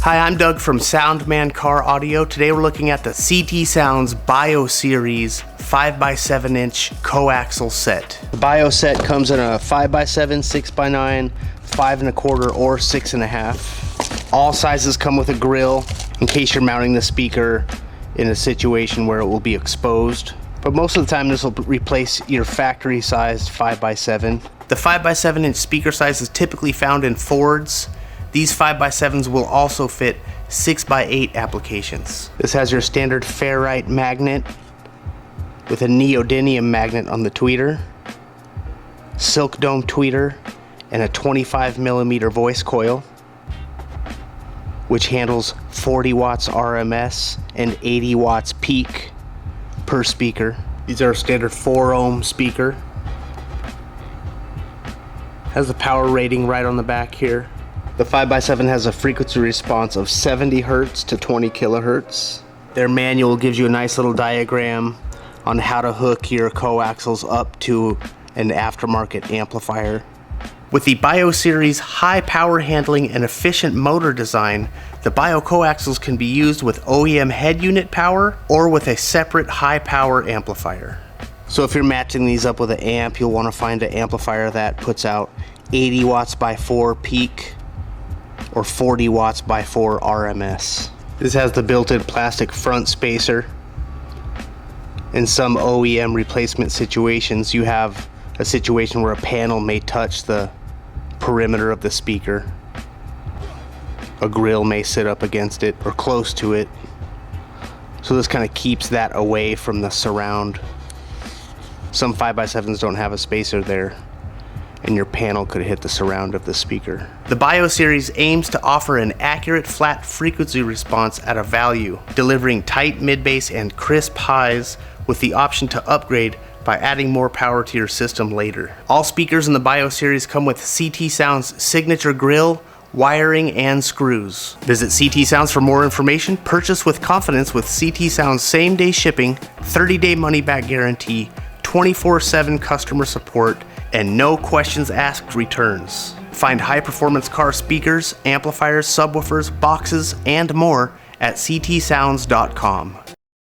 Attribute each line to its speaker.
Speaker 1: Hi, I'm Doug from Soundman Car Audio. Today we're looking at the CT Sounds Bio Series 5x7 inch coaxial set. The Bio set comes in a 5x7, 6x9, 5 1/4, or 6 1/2. All sizes come with a grill in case you're mounting the speaker in a situation where it will be exposed. But most of the time this will replace your factory sized 5x7. The 5x7 inch speaker size is typically found in Fords. These 5x7s will also fit 6x8 applications. This has your standard ferrite magnet with a neodymium magnet on the tweeter, silk dome tweeter, and a 25mm voice coil, which handles 40 watts RMS and 80 watts peak per speaker. These are a standard 4 ohm speaker. Has the power rating right on the back here. The 5x7 has a frequency response of 70 Hz to 20 kHz. Their manual gives you a nice little diagram on how to hook your coaxials up to an aftermarket amplifier. With the Bio Series high power handling and efficient motor design, the Bio coaxials can be used with OEM head unit power or with a separate high power amplifier. So if you're matching these up with an amp, you'll want to find an amplifier that puts out 80 watts by 4 peak or 40 watts by 4 RMS. This has the built-in plastic front spacer. In some OEM replacement situations, you have a situation where a panel may touch the perimeter of the speaker. A grill may sit up against it or close to it. So this kind of keeps that away from the surround. Some 5x7s don't have a spacer there, and your panel could hit the surround of the speaker. The Bio Series aims to offer an accurate flat frequency response at a value, delivering tight mid-bass and crisp highs with the option to upgrade by adding more power to your system later. All speakers in the Bio Series come with CT Sounds signature grill, wiring, and screws. Visit CT Sounds for more information. Purchase with confidence with CT Sounds same-day shipping, 30-day money-back guarantee, 24/7 customer support, and no questions asked returns. Find high-performance car speakers, amplifiers, subwoofers, boxes, and more at ctsounds.com.